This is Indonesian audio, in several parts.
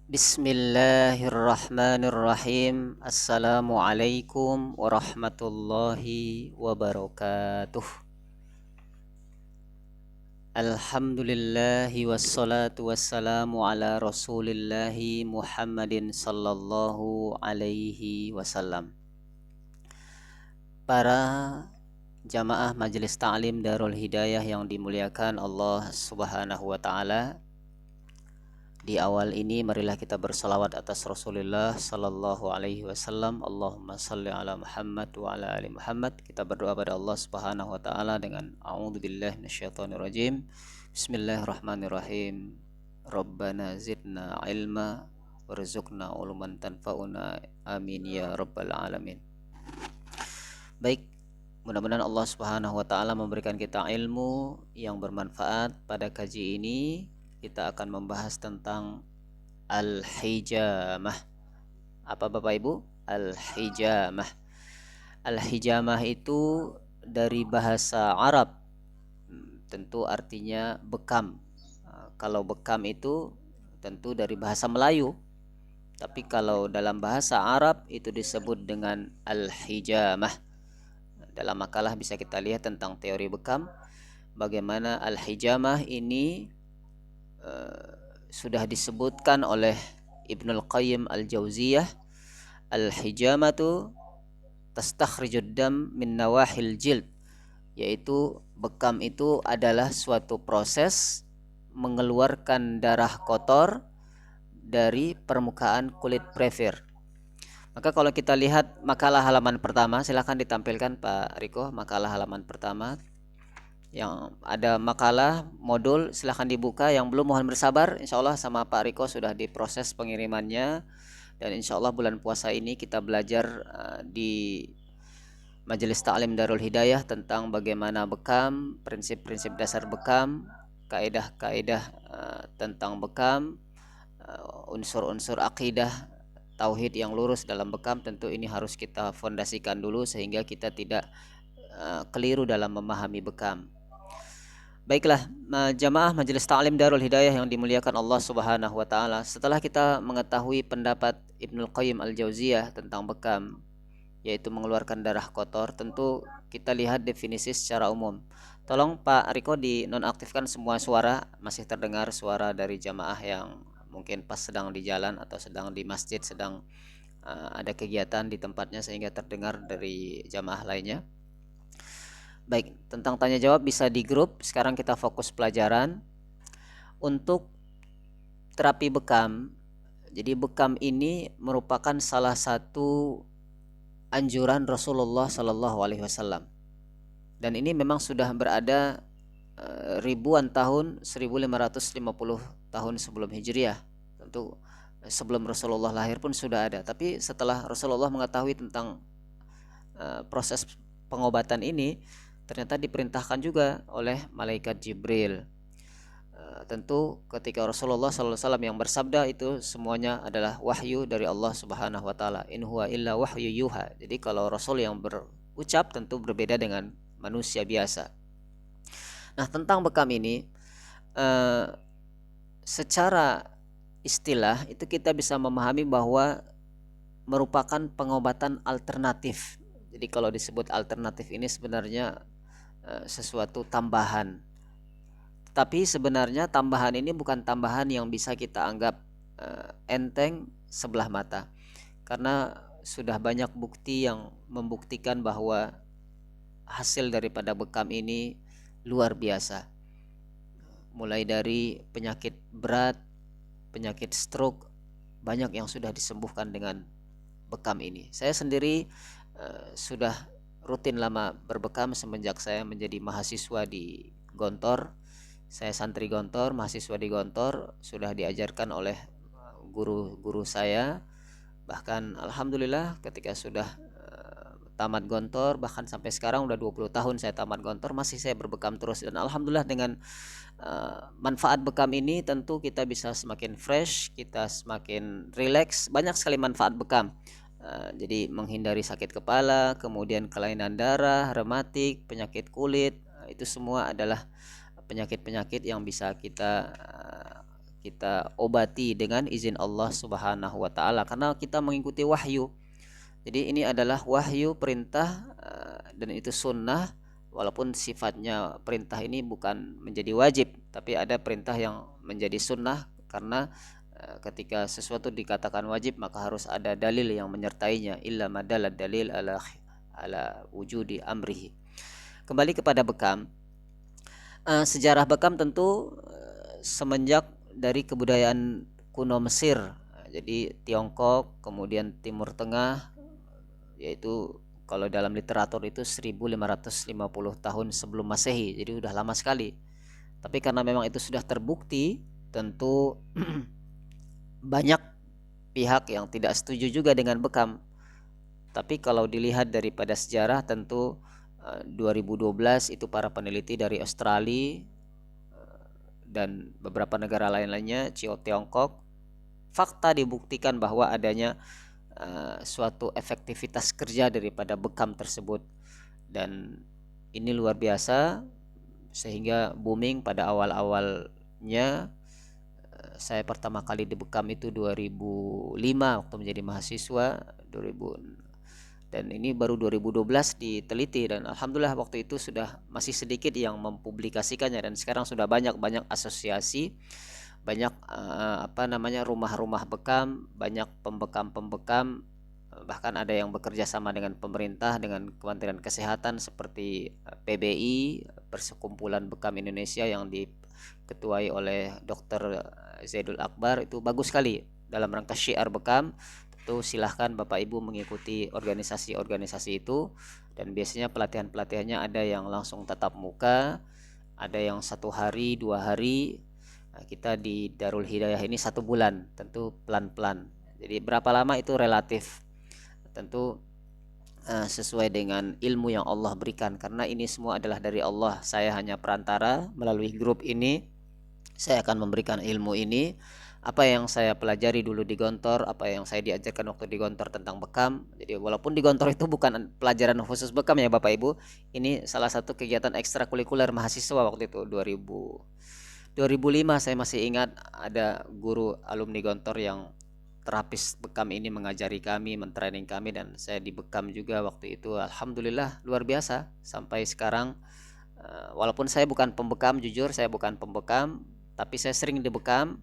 Bismillahirrahmanirrahim. Assalamualaikum warahmatullahi wabarakatuh. Alhamdulillahi wassalatu wassalamu ala rasulillahi Muhammadin sallallahu alaihi wasallam. Para jamaah Majelis Ta'lim Darul Hidayah yang dimuliakan Allah Subhanahu wa taala, di awal ini marilah kita bersalawat atas Rasulullah sallallahu alaihi wasallam. Allahumma salli ala Muhammad wa ala ali Muhammad. Kita berdoa pada Allah Subhanahu wa taala dengan a'udzubillahi minasyaitonir rajim. Bismillahirrahmanirrahim. Rabbana zidna ilma warzuqna uluman tanfa'una. Amin ya rabbal alamin. Baik, mudah-mudahan Allah Subhanahu wa taala memberikan kita ilmu yang bermanfaat. Pada kaji ini kita akan membahas tentang al-hijamah. Apa Bapak Ibu? Al-hijamah. Al-hijamah itu dari bahasa Arab. Tentu artinya bekam. Kalau bekam itu tentu dari bahasa Melayu. Tapi kalau dalam bahasa Arab itu disebut dengan al-hijamah. Dalam makalah bisa kita lihat tentang teori bekam, bagaimana al-hijamah ini sudah disebutkan oleh Ibnul Qayyim Al-Jauziyah. Al-hijamatu tastakhrijud dam min nawahil jild, yaitu bekam itu adalah suatu proses mengeluarkan darah kotor dari permukaan kulit prefir. Maka kalau kita lihat makalah halaman pertama, silakan ditampilkan Pak Riko makalah halaman pertama. Yang ada makalah modul silahkan dibuka, yang belum mohon bersabar, insya Allah sama Pak Riko sudah diproses pengirimannya, dan insya Allah bulan puasa ini kita belajar di Majelis Ta'lim Darul Hidayah tentang bagaimana bekam, prinsip-prinsip dasar bekam, kaedah-kaedah tentang bekam, unsur-unsur akidah tauhid yang lurus dalam bekam. Tentu ini harus kita fondasikan dulu sehingga kita tidak keliru dalam memahami bekam. Baiklah, jamaah Majelis Ta'lim Darul Hidayah yang dimuliakan Allah Subhanahu wa taala, setelah kita mengetahui pendapat Ibnul Qayyim Al-Jauziyah tentang bekam, yaitu mengeluarkan darah kotor, tentu kita lihat definisi secara umum. Tolong Pak Riko dinonaktifkan semua suara, masih terdengar suara dari jamaah yang mungkin pas sedang di jalan atau sedang di masjid, sedang ada kegiatan di tempatnya sehingga terdengar dari jamaah lainnya. Baik, tentang tanya jawab bisa di grup. Sekarang kita fokus pelajaran. Untuk terapi bekam, jadi bekam ini merupakan salah satu anjuran Rasulullah Sallallahu Alaihi Wasallam, dan ini memang sudah berada ribuan tahun, 1550 tahun sebelum Hijriah. Tentu sebelum Rasulullah lahir pun sudah ada, tapi setelah Rasulullah mengetahui tentang proses pengobatan ini, ternyata diperintahkan juga oleh malaikat Jibril. Tentu ketika Rasulullah SAW yang bersabda itu semuanya adalah wahyu dari Allah Subhanahu wa taala. In huwa illa wahyu yuha. Jadi kalau Rasul yang berucap tentu berbeda dengan manusia biasa. Nah, tentang bekam ini secara istilah itu kita bisa memahami bahwa merupakan pengobatan alternatif. Jadi kalau disebut alternatif ini sebenarnya sesuatu tambahan. Tapi sebenarnya tambahan ini bukan tambahan yang bisa kita anggap enteng sebelah mata. Karena sudah banyak bukti yang membuktikan bahwa hasil daripada bekam ini luar biasa. Mulai dari penyakit berat, penyakit stroke, banyak yang sudah disembuhkan dengan bekam ini. Saya sendiri sudah rutin lama berbekam semenjak saya menjadi mahasiswa di Gontor. Saya santri Gontor, mahasiswa di Gontor, sudah diajarkan oleh guru-guru saya. Bahkan alhamdulillah ketika sudah tamat Gontor, bahkan sampai sekarang udah 20 tahun saya tamat Gontor, masih saya berbekam terus, dan alhamdulillah dengan manfaat bekam ini tentu kita bisa semakin fresh, kita semakin relax. Banyak sekali manfaat bekam. Jadi menghindari sakit kepala, kemudian kelainan darah, rematik, penyakit kulit, itu semua adalah penyakit-penyakit yang bisa kita obati dengan izin Allah Subhanahu wa taala karena kita mengikuti wahyu. Jadi ini adalah wahyu perintah dan itu sunnah, walaupun sifatnya perintah ini bukan menjadi wajib, tapi ada perintah yang menjadi sunnah karena ketika sesuatu dikatakan wajib maka harus ada dalil yang menyertainya, illa madalla dalil ala wujudi amrihi. Kembali kepada bekam. Sejarah bekam tentu semenjak dari kebudayaan kuno Mesir, jadi Tiongkok, kemudian Timur Tengah, yaitu kalau dalam literatur itu 1550 tahun sebelum Masehi, jadi udah lama sekali. Tapi karena memang itu sudah terbukti, tentu banyak pihak yang tidak setuju juga dengan bekam. Tapi kalau dilihat daripada sejarah, tentu 2012 itu para peneliti dari Australia dan beberapa negara lain-lainnya, Tiongkok, fakta dibuktikan bahwa adanya suatu efektivitas kerja daripada bekam tersebut, dan ini luar biasa sehingga booming pada awal-awalnya. Saya pertama kali di bekam itu 2005 waktu menjadi mahasiswa 2000, dan ini baru 2012 diteliti, dan alhamdulillah waktu itu sudah masih sedikit yang mempublikasikannya, dan sekarang sudah banyak asosiasi, banyak rumah-rumah bekam, banyak pembekam, bahkan ada yang bekerja sama dengan pemerintah, dengan Kementerian Kesehatan seperti PBI, Persekumpulan Bekam Indonesia yang diketuai oleh Dr. Zaidul Akbar. Itu bagus sekali dalam rangka syiar bekam. Itu silahkan Bapak Ibu mengikuti organisasi-organisasi itu, dan biasanya pelatihannya ada yang langsung tatap muka, ada yang 1 hari 2 hari. Kita di Darul Hidayah ini 1 bulan, tentu pelan-pelan. Jadi berapa lama itu relatif, tentu sesuai dengan ilmu yang Allah berikan, karena ini semua adalah dari Allah. Saya hanya perantara. Melalui grup ini saya akan memberikan ilmu ini, apa yang saya pelajari dulu di Gontor, apa yang saya diajarkan waktu di Gontor tentang bekam. Jadi walaupun di Gontor itu bukan pelajaran khusus bekam ya Bapak Ibu, ini salah satu kegiatan ekstrakurikuler mahasiswa waktu itu 2005. Saya masih ingat ada guru alumni Gontor yang terapis bekam ini mengajari kami, mentraining kami, dan saya di bekam juga waktu itu. Alhamdulillah luar biasa sampai sekarang. Walaupun saya bukan pembekam, jujur saya bukan pembekam, tapi saya sering dibekam.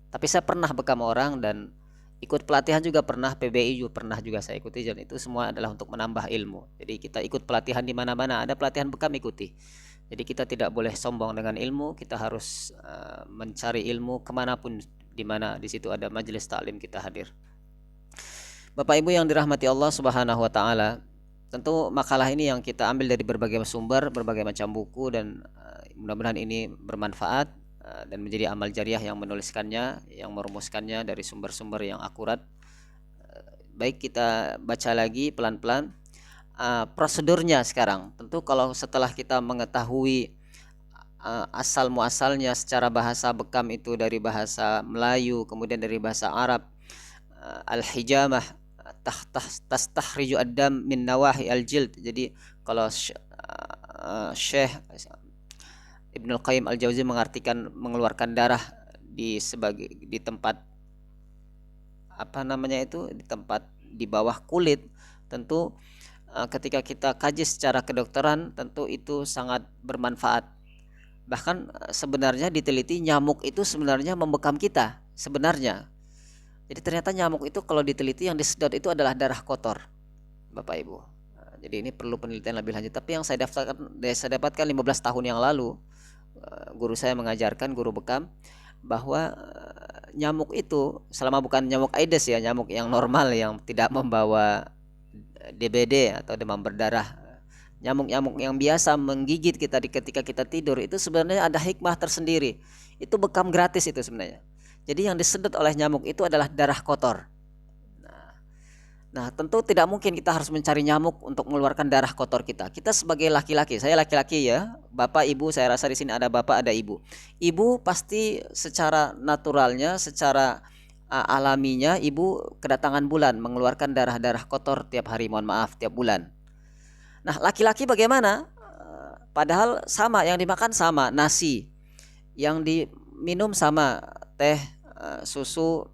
Tapi saya pernah bekam orang dan ikut pelatihan juga pernah, PBI juga pernah juga saya ikuti, dan itu semua adalah untuk menambah ilmu. Jadi kita ikut pelatihan di mana-mana, ada pelatihan bekam ikuti. Jadi kita tidak boleh sombong dengan ilmu, kita harus mencari ilmu kemanapun, di mana di situ ada majelis taklim kita hadir. Bapak Ibu yang dirahmati Allah Subhanahu wa taala, tentu makalah ini yang kita ambil dari berbagai sumber, berbagai macam buku, dan mudah-mudahan ini bermanfaat dan menjadi amal jariah yang menuliskannya, yang merumuskannya dari sumber-sumber yang akurat. Baik, kita baca lagi pelan-pelan prosedurnya sekarang. Tentu kalau setelah kita mengetahui asal muasalnya secara bahasa bekam itu dari bahasa Melayu, kemudian dari bahasa Arab, al-hijamah tastakhriju ad-dam min nawahi al-jild. Jadi kalau Syekh Ibnul Qayyim al-Jauzi mengartikan mengeluarkan darah di tempat di tempat di bawah kulit, tentu ketika kita kaji secara kedokteran tentu itu sangat bermanfaat. Bahkan sebenarnya diteliti nyamuk itu sebenarnya membekam kita sebenarnya. Jadi ternyata nyamuk itu kalau diteliti yang disedot itu adalah darah kotor, Bapak Ibu. Jadi ini perlu penelitian lebih lanjut. Tapi yang saya dapatkan 15 tahun yang lalu, guru saya mengajarkan, guru bekam, bahwa nyamuk itu selama bukan nyamuk Aedes ya, nyamuk yang normal yang tidak membawa DBD atau demam berdarah, nyamuk-nyamuk yang biasa menggigit kita ketika kita tidur, itu sebenarnya ada hikmah tersendiri. Itu bekam gratis itu sebenarnya. Jadi yang disedot oleh nyamuk itu adalah darah kotor. Nah, tentu tidak mungkin kita harus mencari nyamuk untuk mengeluarkan darah kotor kita. Kita sebagai laki-laki, saya laki-laki ya, Bapak Ibu, saya rasa di sini ada Bapak, ada Ibu. Ibu pasti secara naturalnya, secara alaminya, Ibu kedatangan bulan, mengeluarkan darah-darah kotor tiap hari, mohon maaf, tiap bulan. Nah, laki-laki bagaimana? Padahal sama, yang dimakan sama, nasi, yang diminum sama, teh, susu,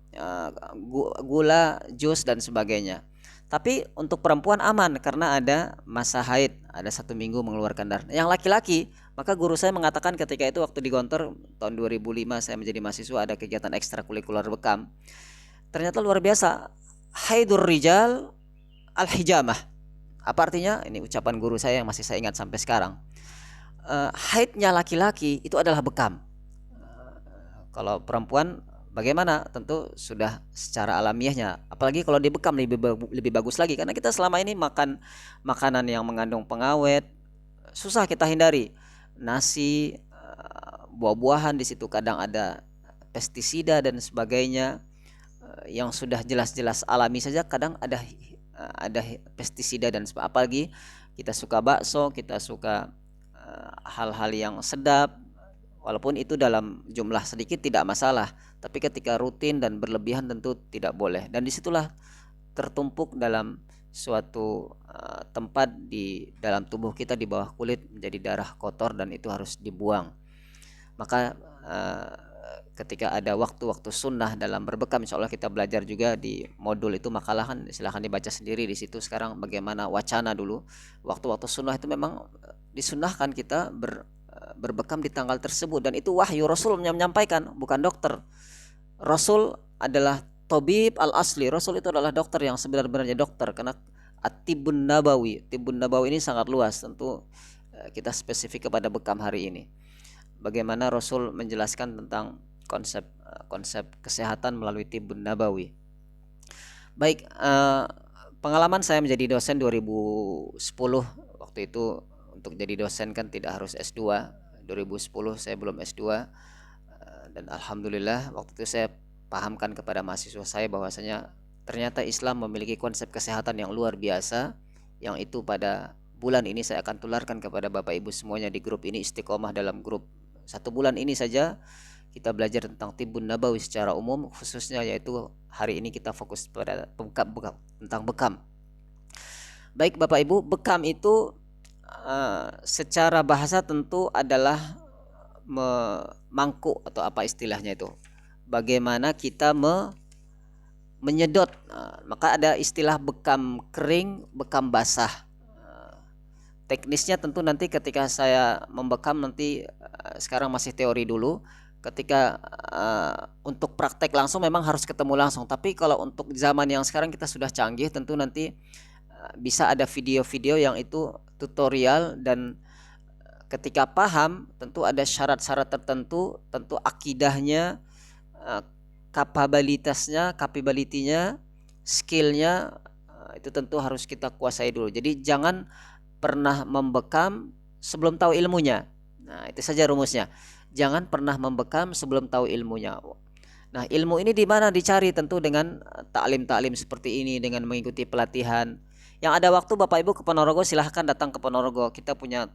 gula, jus dan sebagainya. Tapi untuk perempuan aman karena ada masa haid, ada 1 minggu mengeluarkan darah. Yang laki-laki, maka guru saya mengatakan ketika itu waktu di Gontor tahun 2005 saya menjadi mahasiswa, ada kegiatan ekstrakurikuler bekam. Ternyata luar biasa. Haidur rijal al-hijamah. Apa artinya? Ini ucapan guru saya yang masih saya ingat sampai sekarang. Haidnya laki-laki itu adalah bekam. Kalau perempuan bagaimana? Tentu sudah secara alamiahnya. Apalagi kalau dibekam lebih bagus lagi karena kita selama ini makan makanan yang mengandung pengawet, susah kita hindari. Nasi, buah-buahan, di situ kadang ada pestisida dan sebagainya. Yang sudah jelas-jelas alami saja kadang ada pestisida dan apalagi kita suka bakso, kita suka hal-hal yang sedap, walaupun itu dalam jumlah sedikit tidak masalah, tapi ketika rutin dan berlebihan tentu tidak boleh. Dan disitulah tertumpuk dalam suatu tempat di dalam tubuh kita di bawah kulit menjadi darah kotor dan itu harus dibuang. Maka ketika ada waktu-waktu sunnah dalam berbekam, insya Allah kita belajar juga di modul itu makalah, kan silahkan dibaca sendiri di situ sekarang bagaimana wacana dulu. Waktu-waktu sunnah itu memang disunnahkan kita berbekam di tanggal tersebut dan itu wahyu, Rasul menyampaikan, bukan dokter. Rasul adalah tabib al-asli, Rasul itu adalah dokter yang sebenarnya dokter, karena at-tibbun nabawi, tibbun nabawi ini sangat luas. Tentu kita spesifik kepada bekam hari ini. Bagaimana Rasul menjelaskan tentang konsep kesehatan melalui tibbun nabawi. Baik, pengalaman saya menjadi dosen 2010, waktu itu untuk jadi dosen kan tidak harus S2. 2010 saya belum S2, dan alhamdulillah waktu itu saya pahamkan kepada mahasiswa saya bahwasanya ternyata Islam memiliki konsep kesehatan yang luar biasa, yang itu pada bulan ini saya akan tularkan kepada Bapak Ibu semuanya di grup ini Istiqomah. Dalam grup 1 bulan ini saja kita belajar tentang tibbun nabawi secara umum, khususnya yaitu hari ini kita fokus pada tentang bekam. Baik Bapak Ibu, bekam itu secara bahasa tentu adalah mangkuk atau apa istilahnya itu. Bagaimana kita menyedot. Maka ada istilah bekam kering, bekam basah. Teknisnya tentu nanti ketika saya membekam nanti, sekarang masih teori dulu. Ketika untuk praktek langsung memang harus ketemu langsung. Tapi kalau untuk zaman yang sekarang kita sudah canggih, tentu nanti bisa ada video-video yang itu tutorial, dan ketika paham tentu ada syarat-syarat tertentu, tentu akidahnya, capability-nya, skillnya, itu tentu harus kita kuasai dulu. Jadi jangan pernah membekam sebelum tahu ilmunya. Nah, itu saja rumusnya. Jangan pernah membekam sebelum tahu ilmunya. Nah, ilmu ini di mana dicari? Tentu dengan taklim-taklim seperti ini, dengan mengikuti pelatihan. Yang ada waktu Bapak Ibu ke Ponorogo, silahkan datang ke Ponorogo. Kita punya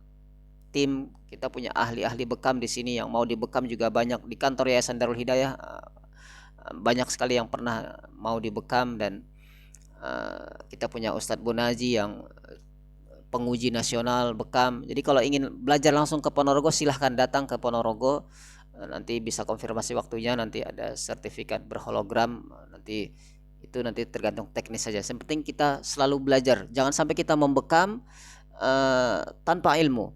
tim, kita punya ahli-ahli bekam di sini. Yang mau dibekam juga banyak. Di kantor Yayasan Darul Hidayah banyak sekali yang pernah mau dibekam, dan kita punya Ustadz Bonaji yang penguji nasional bekam. Jadi kalau ingin belajar langsung ke Ponorogo, silahkan datang ke Ponorogo. Nanti bisa konfirmasi waktunya, nanti ada sertifikat berhologram. Nanti itu tergantung teknis saja. Yang penting kita selalu belajar. Jangan sampai kita membekam tanpa ilmu.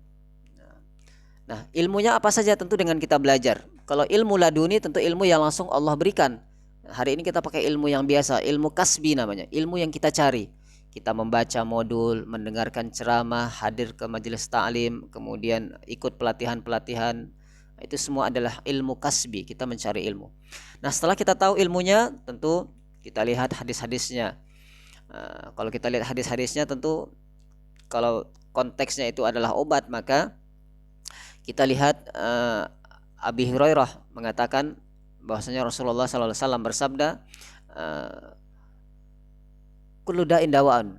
Nah, ilmunya apa saja? Tentu dengan kita belajar. Kalau ilmu laduni tentu ilmu yang langsung Allah berikan. Hari ini kita pakai ilmu yang biasa, ilmu kasbi namanya, ilmu yang kita cari. Kita membaca modul, mendengarkan ceramah, hadir ke majelis ta'lim, kemudian ikut pelatihan-pelatihan. Itu semua adalah ilmu kasbi, kita mencari ilmu. Nah, setelah kita tahu ilmunya, tentu kita lihat hadis-hadisnya. Kalau kita lihat hadis-hadisnya, tentu kalau konteksnya itu adalah obat, maka kita lihat Abi Hurairah mengatakan bahwasanya Rasulullah SAW bersabda, kullu da'in dawa'an,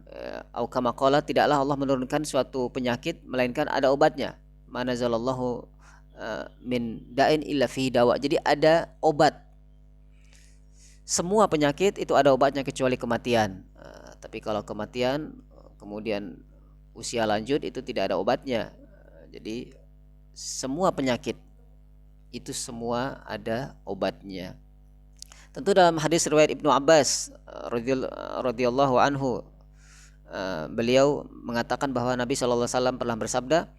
au kama qala, tidaklah Allah menurunkan suatu penyakit melainkan ada obatnya. Manazalallahu min da'in illa fihi dawa. Jadi ada obat. Semua penyakit itu ada obatnya kecuali kematian. Tapi kalau kematian kemudian usia lanjut itu tidak ada obatnya. Jadi semua penyakit itu semua ada obatnya. Tentu dalam hadis riwayat Ibnu Abbas radhiyallahu anhu, beliau mengatakan bahwa Nabi Shallallahu alaihi wasallam pernah bersabda,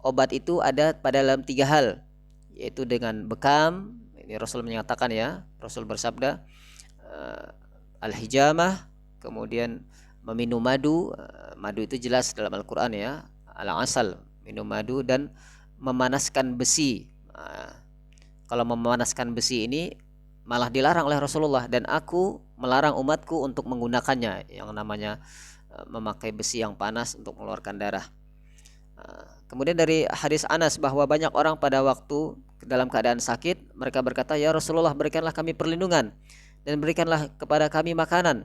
obat itu ada pada dalam 3 hal, yaitu dengan bekam. Ini Rasul menyatakan ya, Rasul bersabda, al-hijamah, kemudian meminum madu. Madu itu jelas dalam Al-Quran ya, al-asal, minum madu, dan memanaskan besi. Kalau memanaskan besi ini malah dilarang oleh Rasulullah, dan aku melarang umatku untuk menggunakannya, yang namanya memakai besi yang panas untuk mengeluarkan darah. Kemudian dari hadis Anas bahwa banyak orang pada waktu dalam keadaan sakit, mereka berkata, ya Rasulullah, berikanlah kami perlindungan dan berikanlah kepada kami makanan.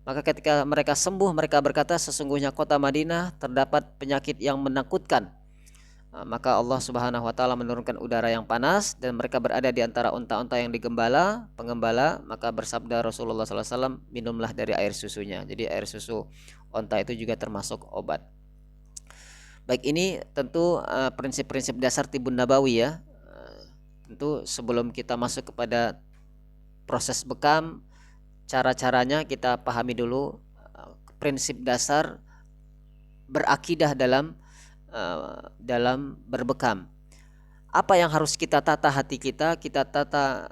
Maka ketika mereka sembuh, mereka berkata, sesungguhnya kota Madinah terdapat penyakit yang menakutkan. Maka Allah Subhanahu wa taala menurunkan udara yang panas dan mereka berada di antara unta-unta yang pengembala, maka bersabda Rasulullah SAW, minumlah dari air susunya. Jadi air susu unta itu juga termasuk obat. Baik, ini tentu prinsip-prinsip dasar Tibun Nabawi ya. Tentu sebelum kita masuk kepada proses bekam, cara-caranya kita pahami dulu prinsip dasar berakidah dalam berbekam. Apa yang harus kita tata hati kita tata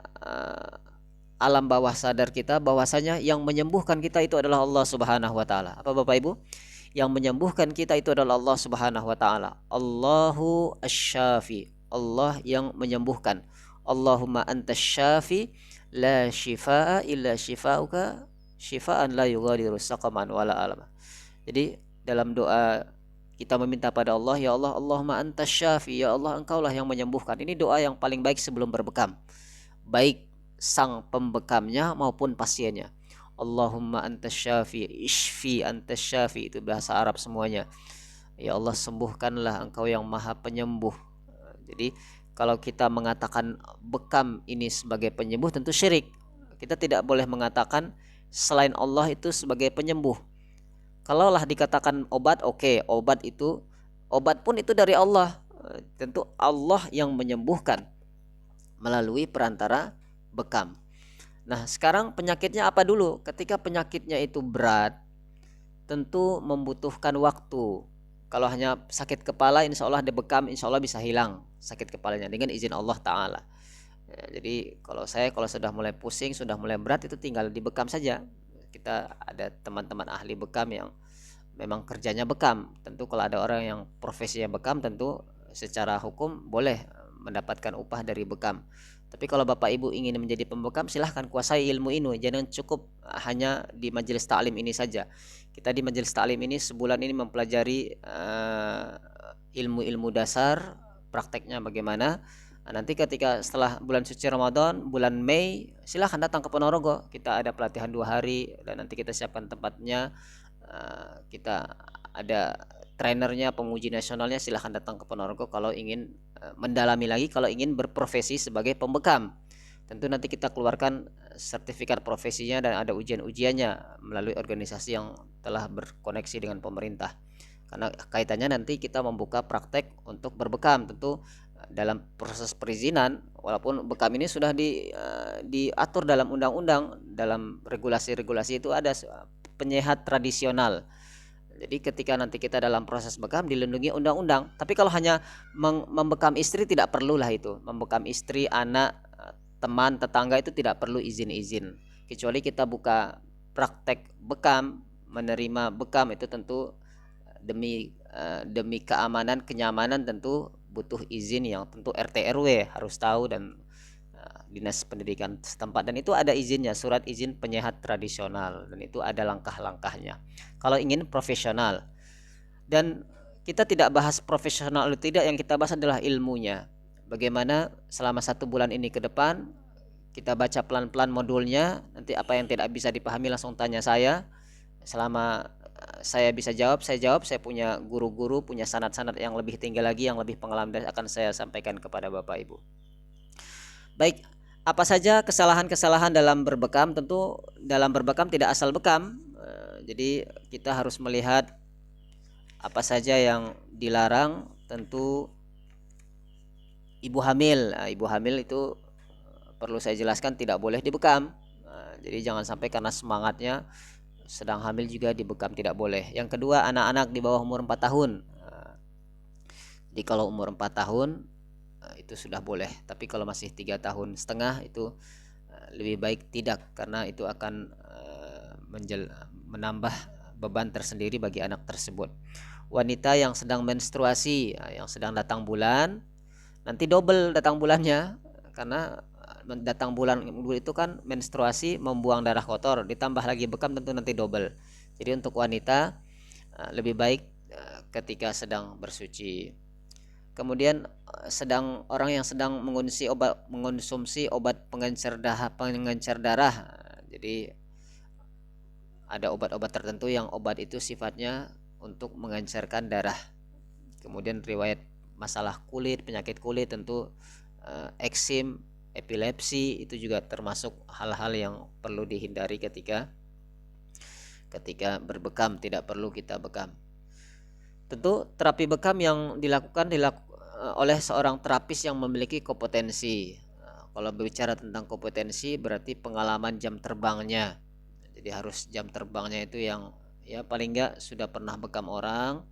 alam bawah sadar kita, bahwasanya yang menyembuhkan kita itu adalah Allah Subhanahu wa taala. Apa Bapak Ibu? Yang menyembuhkan kita itu adalah Allah Subhanahu wa taala. Allahu asy-syafi, Allah yang menyembuhkan. Allahumma antas syafi la shifaa illa shifauka shifaan la yughadiru saqaman wala alama. Jadi dalam doa kita meminta pada Allah, ya Allah, Allahumma antas syafi, ya Allah, engkaulah yang menyembuhkan. Ini doa yang paling baik sebelum berbekam, baik sang pembekamnya maupun pasiennya. Allahumma antas syafi, ishfi antas syafi, itu bahasa Arab semuanya. Ya Allah, sembuhkanlah, engkau yang maha penyembuh. Jadi kalau kita mengatakan bekam ini sebagai penyembuh, tentu syirik. Kita tidak boleh mengatakan selain Allah itu sebagai penyembuh. Kalaulah dikatakan obat, oke, obat pun itu dari Allah. Tentu Allah yang menyembuhkan melalui perantara bekam. Nah, sekarang penyakitnya apa dulu? Ketika penyakitnya itu berat, tentu membutuhkan waktu. Kalau hanya sakit kepala, insya Allah dibekam, insya Allah bisa hilang sakit kepalanya dengan izin Allah Ta'ala. Ya, jadi kalau sudah mulai pusing, sudah mulai berat, itu tinggal dibekam saja. Kita ada teman-teman ahli bekam yang memang kerjanya bekam. Tentu kalau ada orang yang profesinya bekam, tentu secara hukum boleh mendapatkan upah dari bekam. Tapi kalau Bapak Ibu ingin menjadi pembekam, silahkan kuasai ilmu ini. Jangan cukup hanya di majelis ta'lim ini saja. Kita di majelis ta'lim ini sebulan ini mempelajari ilmu-ilmu dasar, prakteknya bagaimana. Nanti ketika setelah bulan suci Ramadan, bulan Mei, silahkan datang ke Ponorogo. Kita ada pelatihan 2 hari dan nanti kita siapkan tempatnya. Kita ada trainernya, penguji nasionalnya, silahkan datang ke Ponorogo kalau ingin mendalami lagi, kalau ingin berprofesi sebagai pembekam. Tentu nanti kita keluarkan sertifikat profesinya dan ada ujian-ujiannya melalui organisasi yang telah berkoneksi dengan pemerintah. Karena kaitannya nanti kita membuka praktek untuk berbekam. Tentu dalam proses perizinan, walaupun bekam ini sudah diatur dalam undang-undang, dalam regulasi-regulasi itu ada penyehat tradisional. Jadi ketika nanti kita dalam proses bekam dilindungi undang-undang. Tapi kalau hanya membekam istri, tidak perlulah itu. Membekam istri, anak, teman, tetangga itu tidak perlu izin-izin. Kecuali kita buka praktek bekam, menerima bekam, itu tentu demi keamanan, kenyamanan, tentu butuh izin yang tentu RT RW harus tahu, dan dinas pendidikan setempat, dan itu ada izinnya, surat izin penyehat tradisional, dan itu ada langkah-langkahnya kalau ingin profesional. Dan kita tidak bahas profesional atau tidak, yang kita bahas adalah ilmunya. Bagaimana selama 1 bulan ini ke depan kita baca pelan-pelan modulnya. Nanti apa yang tidak bisa dipahami langsung tanya saya. Selama saya bisa jawab, saya jawab. Saya punya guru-guru, punya sanad-sanad yang lebih tinggi lagi, yang lebih pengalaman, akan saya sampaikan kepada Bapak Ibu. Baik, apa saja kesalahan-kesalahan dalam berbekam? Tentu dalam berbekam tidak asal bekam. Jadi kita harus melihat apa saja yang dilarang. Tentu ibu hamil itu perlu saya jelaskan, tidak boleh dibekam. Jadi jangan sampai karena semangatnya sedang hamil juga dibekam, tidak boleh. Yang kedua, anak-anak di bawah umur 4 tahun. Jadi kalau umur 4 tahun itu sudah boleh, tapi kalau masih 3,5 tahun itu lebih baik tidak, karena itu akan menambah beban tersendiri bagi anak tersebut. Wanita yang sedang menstruasi, yang sedang datang bulan, nanti double datang bulannya, karena datang bulan itu kan menstruasi, membuang darah kotor, ditambah lagi bekam, tentu nanti double. Jadi untuk wanita lebih baik ketika sedang bersuci. Kemudian orang yang sedang mengonsumsi obat pengencer darah. Jadi ada obat-obat tertentu yang obat itu sifatnya untuk mengencerkan darah. Kemudian riwayat masalah kulit, penyakit kulit, tentu eksim, epilepsi itu juga termasuk hal-hal yang perlu dihindari ketika berbekam, tidak perlu kita bekam. Tentu terapi bekam yang dilakukan oleh seorang terapis yang memiliki kompetensi. Kalau berbicara tentang kompetensi berarti pengalaman jam terbangnya. Jadi harus jam terbangnya itu yang ya paling enggak sudah pernah bekam orang.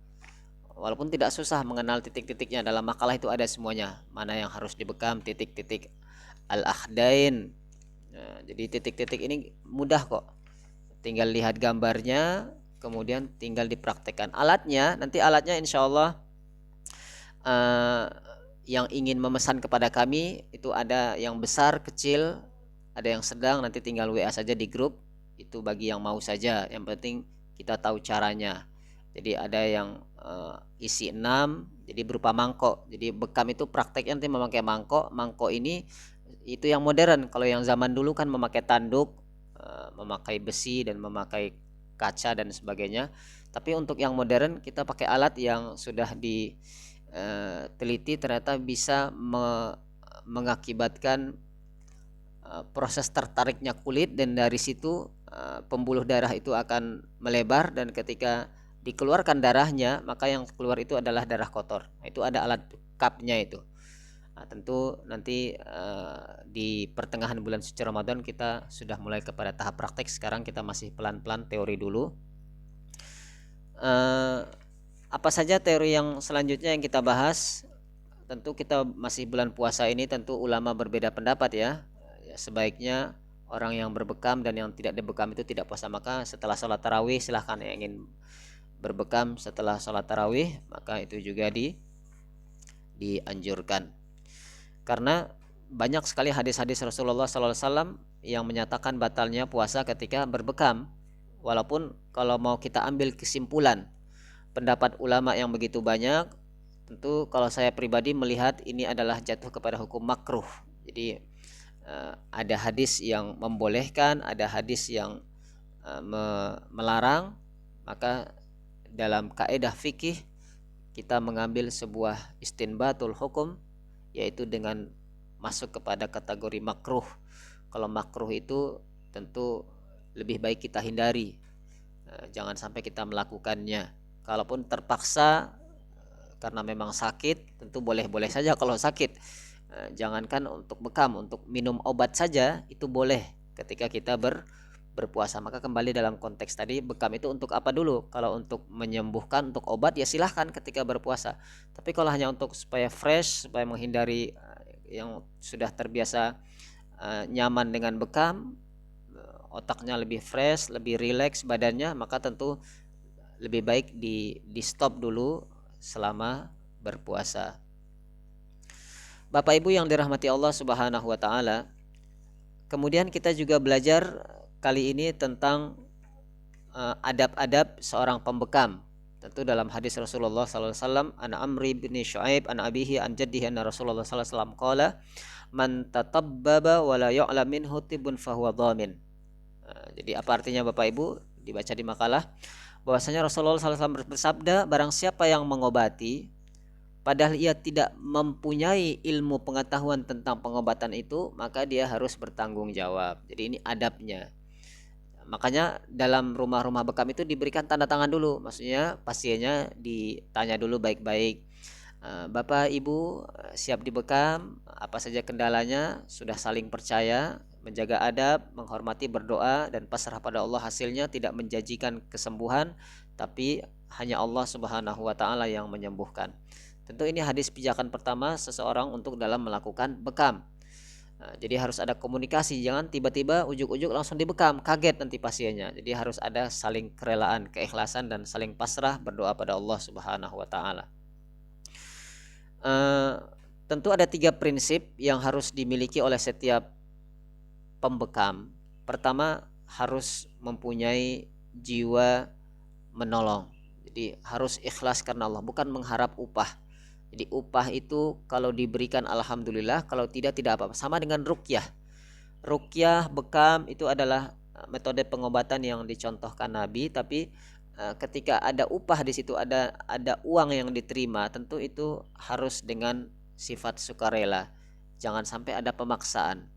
Walaupun tidak susah mengenal titik-titiknya, dalam makalah itu ada semuanya. Mana yang harus dibekam, titik-titik al-akhdain. Nah, jadi titik-titik ini mudah kok. Tinggal lihat gambarnya, kemudian tinggal dipraktekkan. Nanti alatnya insya Allah yang ingin memesan kepada kami itu ada yang besar, kecil, ada yang sedang, nanti tinggal WA saja di grup. Itu bagi yang mau saja, yang penting kita tahu caranya. Jadi ada yang isi 6, jadi berupa mangkok. Jadi bekam itu prakteknya nanti memakai mangkok. Mangkok ini itu yang modern. Kalau yang zaman dulu kan memakai tanduk, memakai besi dan memakai kaca dan sebagainya. Tapi untuk yang modern kita pakai alat yang sudah diteliti ternyata bisa mengakibatkan proses tertariknya kulit, dan dari situ pembuluh darah itu akan melebar, dan ketika dikeluarkan darahnya maka yang keluar itu adalah darah kotor. Itu ada alat cupnya itu. Nah, tentu nanti di pertengahan bulan suci Ramadan kita sudah mulai kepada tahap praktek. Sekarang kita masih pelan-pelan teori dulu. Apa saja teori yang selanjutnya yang kita bahas? Tentu kita masih bulan puasa ini, tentu ulama berbeda pendapat ya. Sebaiknya orang yang berbekam dan yang tidak berbekam itu tidak puasa. Maka setelah sholat tarawih silahkan, yang ingin berbekam setelah sholat tarawih maka itu juga dianjurkan, karena banyak sekali hadis-hadis Rasulullah SAW yang menyatakan batalnya puasa ketika berbekam. Walaupun kalau mau kita ambil kesimpulan pendapat ulama yang begitu banyak, tentu kalau saya pribadi melihat ini adalah jatuh kepada hukum makruh. Jadi ada hadis yang membolehkan, ada hadis yang melarang. Maka dalam kaidah fikih kita mengambil sebuah istinbatul hukum, yaitu dengan masuk kepada kategori makruh. Kalau makruh itu tentu lebih baik kita hindari, jangan sampai kita melakukannya. Kalaupun terpaksa karena memang sakit, tentu boleh-boleh saja kalau sakit. Jangankan untuk bekam, untuk minum obat saja itu boleh ketika kita berpuasa. Maka kembali dalam konteks tadi, bekam itu untuk apa dulu? Kalau untuk menyembuhkan, untuk obat ya silahkan ketika berpuasa. Tapi kalau hanya untuk supaya fresh, supaya menghindari yang sudah terbiasa nyaman dengan bekam, otaknya lebih fresh, lebih rileks badannya, maka tentu lebih baik di stop dulu selama berpuasa. Bapak Ibu yang dirahmati Allah Subhanahu wa taala, kemudian kita juga belajar kali ini tentang adab-adab seorang pembekam. Tentu dalam hadis Rasulullah SAW, an Amri bin Shu'aib an abihi an jaddihi anna Rasulullah SAW qala man tatabbaba wa la ya'lam minhu tibun fahuwa dhamin. Jadi apa artinya Bapak Ibu? Dibaca di makalah bahwasanya Rasulullah SAW bersabda, barang siapa yang mengobati padahal ia tidak mempunyai ilmu pengetahuan tentang pengobatan itu, maka dia harus bertanggung jawab. Jadi ini adabnya. Makanya dalam rumah-rumah bekam itu diberikan tanda tangan dulu. Maksudnya pasiennya ditanya dulu baik-baik, Bapak Ibu siap dibekam, apa saja kendalanya, sudah saling percaya. menjaga adab, menghormati, berdoa dan pasrah pada Allah, hasilnya tidak menjanjikan kesembuhan, tapi hanya Allah Subhanahu wa taala yang menyembuhkan. Tentu ini hadis pijakan pertama seseorang untuk dalam melakukan bekam. Nah, jadi harus ada komunikasi, jangan tiba-tiba ujuk-ujuk langsung dibekam, kaget nanti pasiennya. Jadi harus ada saling kerelaan, keikhlasan dan saling pasrah berdoa pada Allah Subhanahu wa taala. Tentu ada 3 prinsip yang harus dimiliki oleh setiap pembekam. Pertama, harus mempunyai jiwa menolong. Jadi harus ikhlas karena Allah, bukan mengharap upah. Jadi upah itu kalau diberikan alhamdulillah, kalau tidak apa-apa. Sama dengan ruqyah. Ruqyah, bekam itu adalah metode pengobatan yang dicontohkan Nabi, tapi ketika ada upah di situ, ada uang yang diterima, tentu itu harus dengan sifat sukarela. Jangan sampai ada pemaksaan.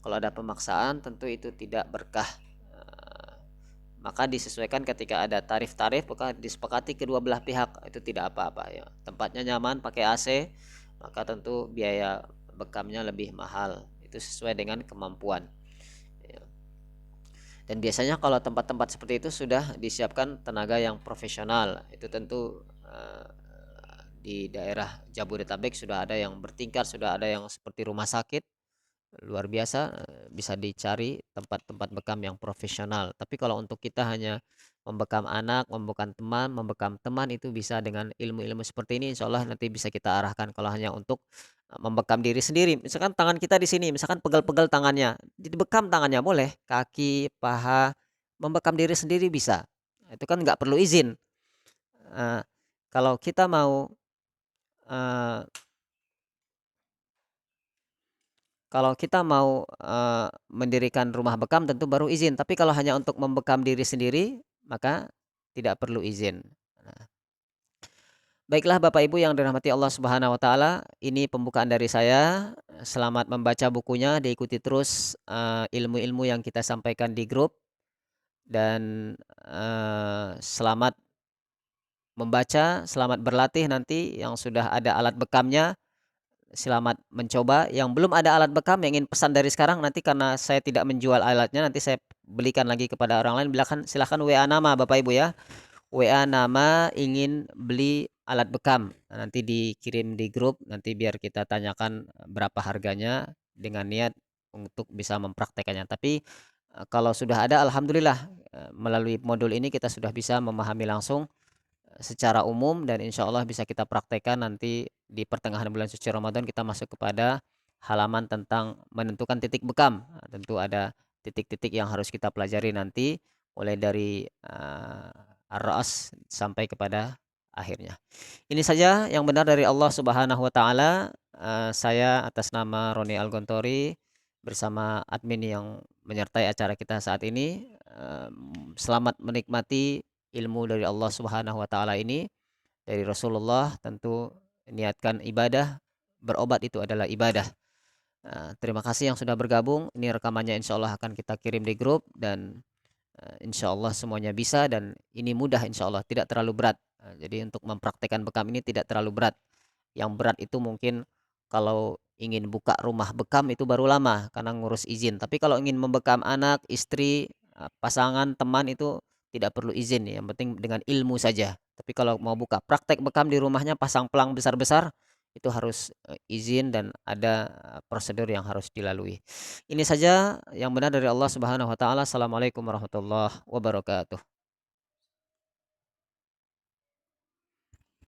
Kalau ada pemaksaan tentu itu tidak berkah. Maka disesuaikan ketika ada tarif-tarif, maka disepakati kedua belah pihak, itu tidak apa-apa ya. Tempatnya nyaman pakai AC, maka tentu biaya bekamnya lebih mahal. Itu sesuai dengan kemampuan. Ya. Dan biasanya kalau tempat-tempat seperti itu sudah disiapkan tenaga yang profesional. Itu tentu di daerah Jabodetabek sudah ada yang bertingkat, sudah ada yang seperti rumah sakit luar biasa. Bisa dicari tempat-tempat bekam yang profesional. Tapi kalau untuk kita hanya membekam anak, membekam teman itu bisa dengan ilmu-ilmu seperti ini, insya Allah nanti bisa kita arahkan. Kalau hanya untuk membekam diri sendiri, misalkan tangan kita di sini, misalkan pegal-pegal tangannya, dibekam tangannya boleh, kaki, paha, membekam diri sendiri bisa. Itu kan nggak perlu izin. Eh, kalau kita mau eh, Kalau kita mau mendirikan rumah bekam tentu baru izin, tapi kalau hanya untuk membekam diri sendiri maka tidak perlu izin. Nah, baiklah Bapak Ibu yang dirahmati Allah Subhanahu wa taala, ini pembukaan dari saya. Selamat membaca bukunya, diikuti terus ilmu-ilmu yang kita sampaikan di grup, dan selamat membaca, selamat berlatih. Nanti yang sudah ada alat bekamnya, selamat mencoba. Yang belum ada alat bekam, yang ingin pesan dari sekarang, nanti karena saya tidak menjual alatnya, nanti saya belikan lagi kepada orang lain. Silahkan WA nama Bapak Ibu ya. WA nama ingin beli alat bekam. Nanti dikirim di grup, nanti biar kita tanyakan berapa harganya dengan niat untuk bisa mempraktekannya. Tapi kalau sudah ada, alhamdulillah, melalui modul ini kita sudah bisa memahami langsung secara umum, dan insya Allah bisa kita praktekkan nanti di pertengahan bulan suci Ramadan. Kita masuk kepada halaman tentang menentukan titik bekam. Nah, tentu ada titik-titik yang harus kita pelajari nanti, mulai dari ar-ra's sampai kepada akhirnya. Ini saja yang benar dari Allah Subhanahu wa taala. Saya atas nama Roni Algontori bersama admin yang menyertai acara kita saat ini, selamat menikmati ilmu dari Allah Subhanahu wa taala ini, dari Rasulullah. Tentu niatkan ibadah, berobat itu adalah ibadah. Terima kasih yang sudah bergabung. Ini rekamannya insya Allah akan kita kirim di grup, dan insya Allah semuanya bisa, dan ini mudah insya Allah, tidak terlalu berat. Jadi untuk mempraktekkan bekam ini tidak terlalu berat. Yang berat itu mungkin kalau ingin buka rumah bekam itu baru lama karena ngurus izin. Tapi kalau ingin membekam anak, istri, pasangan, teman, itu tidak perlu izin, yang penting dengan ilmu saja. Tapi kalau mau buka praktek bekam di rumahnya, pasang pelang besar-besar, itu harus izin dan ada prosedur yang harus dilalui. Ini saja yang benar dari Allah Subhanahu wa taala. Assalamualaikum warahmatullahi wabarakatuh.